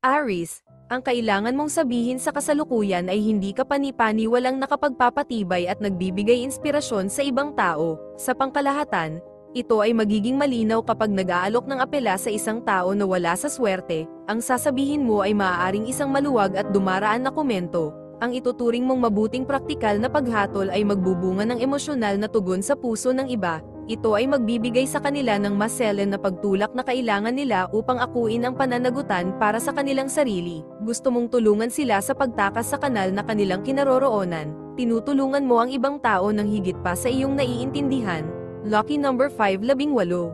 Aries, ang kailangan mong sabihin sa kasalukuyan ay hindi ka pani-paniwalang nakapagpapatibay at nagbibigay inspirasyon sa ibang tao. Sa pangkalahatan, ito ay magiging malinaw kapag nag-aalok ng apela sa isang tao na wala sa swerte. Ang sasabihin mo ay maaaring isang maluwag at dumaraan na komento. Ang ituturing mong mabuting praktikal na paghatol ay magbubunga ng emosyonal na tugon sa puso ng iba. Ito ay magbibigay sa kanila ng mas selen na pagtulak na kailangan nila upang akuin ang pananagutan para sa kanilang sarili. Gusto mong tulungan sila sa pagtakas sa kanal na kanilang kinaroroonan. Tinutulungan mo ang ibang tao ng higit pa sa iyong naiintindihan. Lucky number 5, 18.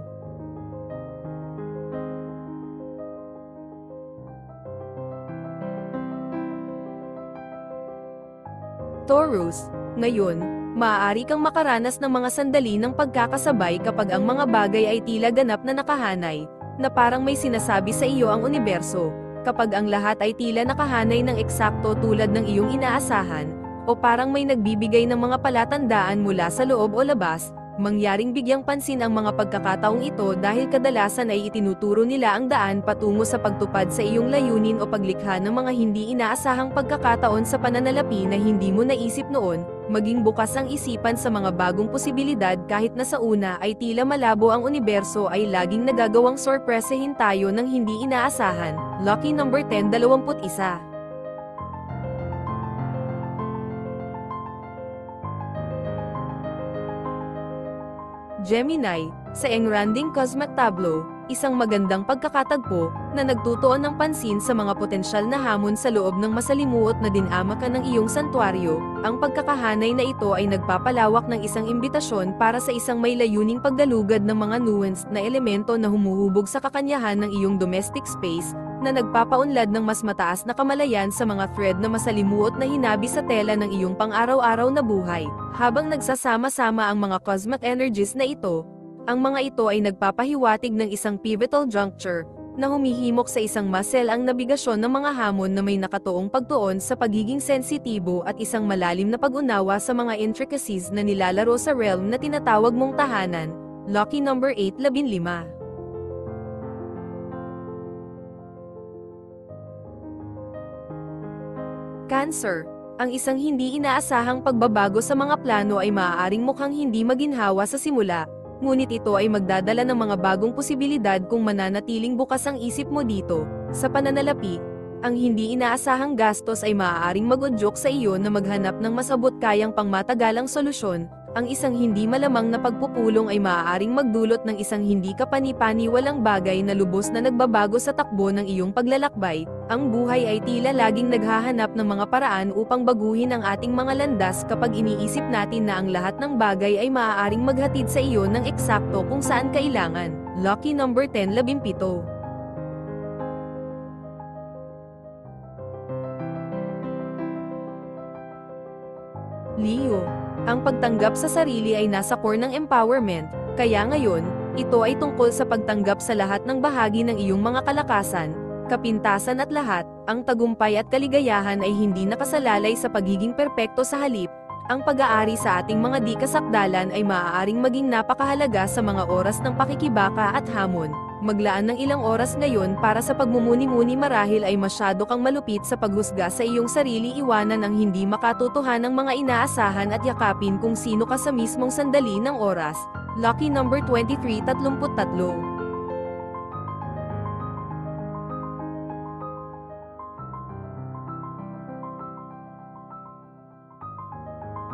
Taurus, ngayon, maaari kang makaranas ng mga sandali ng pagkakasabay kapag ang mga bagay ay tila ganap na nakahanay, na parang may sinasabi sa iyo ang universo, kapag ang lahat ay tila nakahanay ng eksakto tulad ng iyong inaasahan, o parang may nagbibigay ng mga palatandaan mula sa loob o labas, mangyaring bigyang pansin ang mga pagkakataong ito dahil kadalasan ay itinuturo nila ang daan patungo sa pagtupad sa iyong layunin o paglikha ng mga hindi inaasahang pagkakataon sa pananalapi na hindi mo naisip noon. Maging bukas ang isipan sa mga bagong posibilidad kahit na sa una ay tila malabo ang universo ay laging nagagawang sorpresahin tayo ng hindi inaasahan. Lucky number 10, 21. Gemini, sa engranding cosmic tableau, isang magandang pagkakatagpo na nagtutuon ng pansin sa mga potensyal na hamon sa loob ng masalimuot na dinamakan ng iyong santuaryo. Ang pagkakahanay na ito ay nagpapalawak ng isang imbitasyon para sa isang may layuning paggalugad ng mga nuanced na elemento na humuhubog sa kakanyahan ng iyong domestic space, na nagpapaunlad ng mas mataas na kamalayan sa mga thread na masalimuot na hinabi sa tela ng iyong pang-araw-araw na buhay. Habang nagsasama-sama ang mga cosmic energies na ito, ang mga ito ay nagpapahiwatig ng isang pivotal juncture, na humihimok sa isang maselang nabigasyon ng mga hamon na may nakatuong pagtuon sa pagiging sensitibo at isang malalim na pag-unawa sa mga intricacies na nilalaro sa realm na tinatawag mong tahanan. Lucky number 8, 15. Cancer, ang isang hindi inaasahang pagbabago sa mga plano ay maaaring mukhang hindi maginhawa sa simula, ngunit ito ay magdadala ng mga bagong posibilidad kung mananatiling bukas ang isip mo dito. Sa pananalapi, ang hindi inaasahang gastos ay maaaring mag-udyok sa iyo na maghanap ng mas abot-kayang pangmatagalang solusyon. Ang isang hindi malamang na pagpupulong ay maaaring magdulot ng isang hindi kapani-paniwalang bagay na lubos na nagbabago sa takbo ng iyong paglalakbay. Ang buhay ay tila laging naghahanap ng mga paraan upang baguhin ang ating mga landas kapag iniisip natin na ang lahat ng bagay ay maaaring maghatid sa iyo ng eksakto kung saan kailangan. Lucky number 10, 17. Leo, ang pagtanggap sa sarili ay nasa core ng empowerment, kaya ngayon, ito ay tungkol sa pagtanggap sa lahat ng bahagi ng iyong mga kalakasan, kapintasan at lahat. Ang tagumpay at kaligayahan ay hindi nakasalalay sa pagiging perpekto sa halip. Ang pag-aari sa ating mga di kasakdalan ay maaaring maging napakahalaga sa mga oras ng pakikibaka at hamon. Maglaan ng ilang oras ngayon para sa pagmumuni-muni marahil ay masyado kang malupit sa paghusga sa iyong sarili, iwanan ang hindi makatotohanang mga inaasahan at yakapin kung sino ka sa mismong sandali ng oras. Lucky number 23, 33.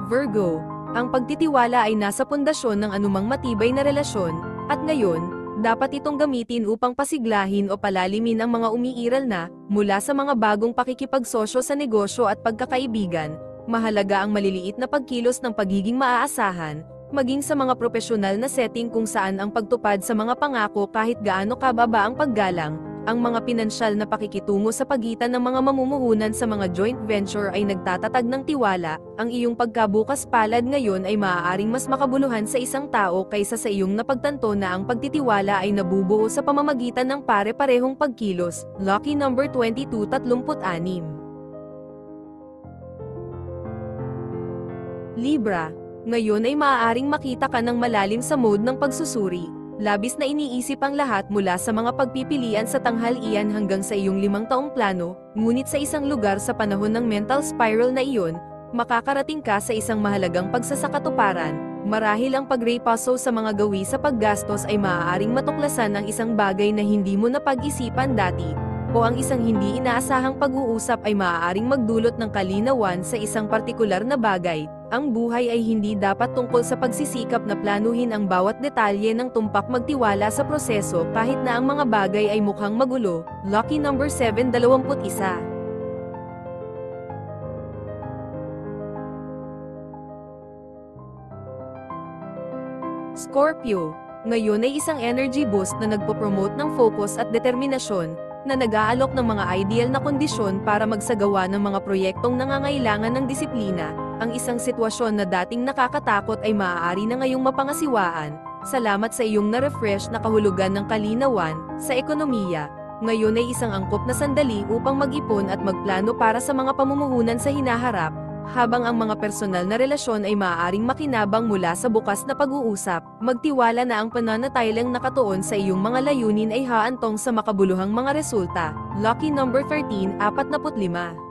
Virgo, ang pagtitiwala ay nasa pundasyon ng anumang matibay na relasyon, at ngayon, dapat itong gamitin upang pasiglahin o palalimin ang mga umiiral na, mula sa mga bagong pakikipagsosyo sa negosyo at pagkakaibigan. Mahalaga ang maliliit na pagkilos ng pagiging maaasahan, maging sa mga propesyonal na setting kung saan ang pagtupad sa mga pangako kahit gaano kababa ang paggalang. Ang mga pinansyal na pakikitungo sa pagitan ng mga mamumuhunan sa mga joint venture ay nagtatatag ng tiwala. Ang iyong pagkabukas palad ngayon ay maaaring mas makabuluhan sa isang tao kaysa sa iyong napagtanto na ang pagtitiwala ay nabubuo sa pamamagitan ng pare-parehong pagkilos. Lucky number 22, 36. Libra, ngayon ay maaaring makita ka ng malalim sa mode ng pagsusuri. Labis na iniisip ang lahat mula sa mga pagpipilian sa tanghalian hanggang sa iyong 5 taong plano, ngunit sa isang lugar sa panahon ng mental spiral na iyon, makakarating ka sa isang mahalagang pagsasakatuparan. Marahil ang pagrepaso sa mga gawi sa paggastos ay maaaring matuklasan ang isang bagay na hindi mo napag-isipan dati, o ang isang hindi inaasahang pag-uusap ay maaaring magdulot ng kalinawan sa isang partikular na bagay. Ang buhay ay hindi dapat tungkol sa pagsisikap na planuhin ang bawat detalye ng tumpak, magtiwala sa proseso kahit na ang mga bagay ay mukhang magulo. Lucky number 721. Scorpio. Ngayon ay isang energy boost na nagpo-promote ng focus at determinasyon, na nag-aalok ng mga ideal na kondisyon para magsagawa ng mga proyektong nangangailangan ng disiplina. Ang isang sitwasyon na dating nakakatakot ay maaari na ngayong mapangasiwaan, salamat sa iyong na-refresh na kahulugan ng kalinawan. Sa ekonomiya, ngayon ay isang angkop na sandali upang mag-ipon at magplano para sa mga pamumuhunan sa hinaharap, habang ang mga personal na relasyon ay maaaring makinabang mula sa bukas na pag-uusap. Magtiwala na ang pananatiling nakatuon sa iyong mga layunin ay haantong sa makabuluhang mga resulta. Lucky number 13, 45.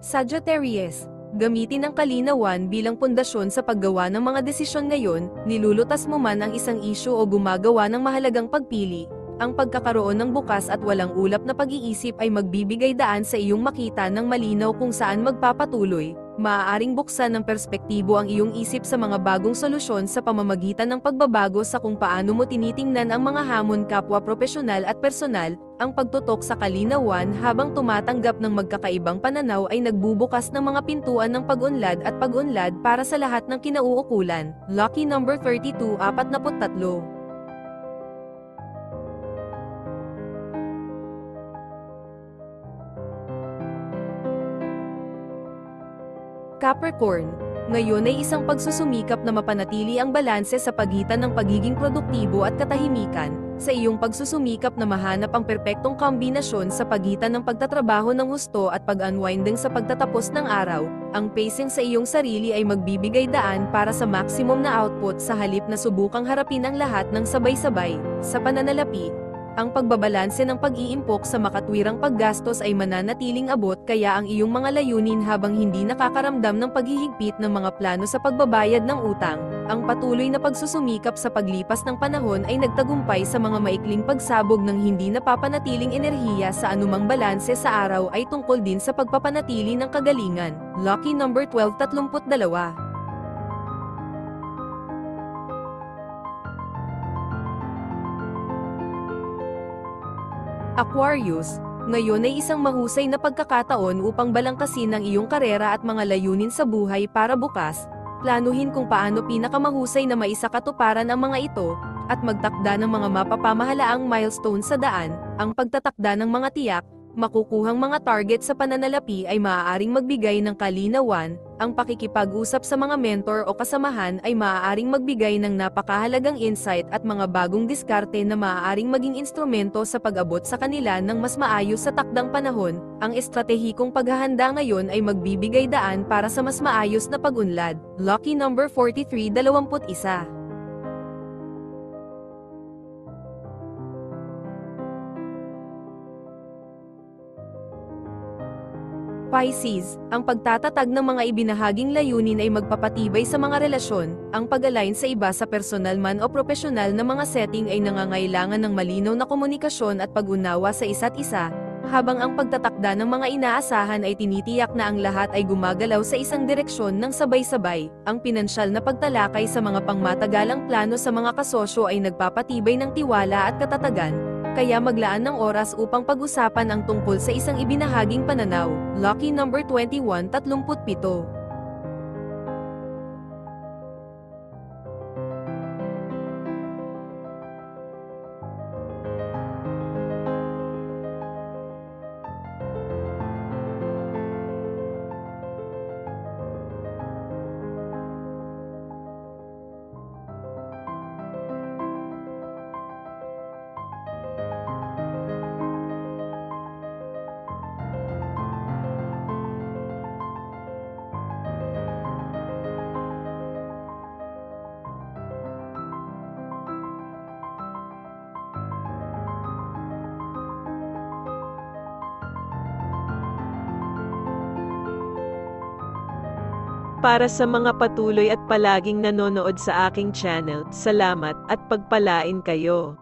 Sagittarius. Gamitin ang kalinawan bilang pundasyon sa paggawa ng mga desisyon ngayon. Nilulutas mo man ang isang isyu o gumagawa ng mahalagang pagpili, ang pagkakaroon ng bukas at walang ulap na pag-iisip ay magbibigay daan sa iyong makita ng malinaw kung saan magpapatuloy. Maaaring buksan ng perspektibo ang iyong isip sa mga bagong solusyon sa pamamagitan ng pagbabago sa kung paano mo tinitingnan ang mga hamon kapwa propesyonal at personal. Ang pagtutok sa kalinawan habang tumatanggap ng magkakaibang pananaw ay nagbubukas ng mga pintuan ng pag-unlad at pag-unlad para sa lahat ng kinauukulan. Lucky number 32, 43. Capricorn. Ngayon ay isang pagsusumikap na mapanatili ang balanse sa pagitan ng pagiging produktibo at katahimikan, sa iyong pagsusumikap na mahanap ang perpektong kombinasyon sa pagitan ng pagtatrabaho ng husto at pag-unwinding sa pagtatapos ng araw. Ang pacing sa iyong sarili ay magbibigay daan para sa maximum na output sa halip na subukang harapin ang lahat ng sabay-sabay. Sa pananalapi, ang pagbabalanse ng pag-iimpok sa makatwirang paggastos ay mananatiling abot, kaya ang iyong mga layunin habang hindi nakakaramdam ng paghihigpit ng mga plano sa pagbabayad ng utang. Ang patuloy na pagsusumikap sa paglipas ng panahon ay nagtagumpay sa mga maikling pagsabog ng hindi napapanatiling enerhiya sa anumang balanse sa araw ay tungkol din sa pagpapanatili ng kagalingan. Lucky number 12, 32. Aquarius. Ngayon ay isang mahusay na pagkakataon upang balangkasin ang iyong karera at mga layunin sa buhay para bukas. Planuhin kung paano pinakamahusay na maisakatuparan ang mga ito, at magtakda ng mga mapapamahalaang milestone sa daan. Ang pagtatakda ng mga tiyak, makukuhang mga target sa pananalapi ay maaaring magbigay ng kalinawan. Ang pakikipag-usap sa mga mentor o kasamahan ay maaaring magbigay ng napakahalagang insight at mga bagong diskarte na maaaring maging instrumento sa pag-abot sa kanila ng mas maayos sa takdang panahon. Ang estratehikong paghahanda ngayon ay magbibigay daan para sa mas maayos na pag-unlad. Lucky number 43, 21. Pisces, ang pagtatatag ng mga ibinahaging layunin ay magpapatibay sa mga relasyon. Ang pag-align sa iba sa personal man o profesional na mga setting ay nangangailangan ng malinaw na komunikasyon at pag-unawa sa isa't isa, habang ang pagtatakda ng mga inaasahan ay tinitiyak na ang lahat ay gumagalaw sa isang direksyon ng sabay-sabay. Ang pinansyal na pagtalakay sa mga pangmatagalang plano sa mga kasosyo ay nagpapatibay ng tiwala at katatagan, kaya maglaan ng oras upang pag-usapan ang tungkol sa isang ibinahaging pananaw. Lucky number 21, 37. Para sa mga patuloy at palaging nanonood sa aking channel, salamat at pagpalain kayo.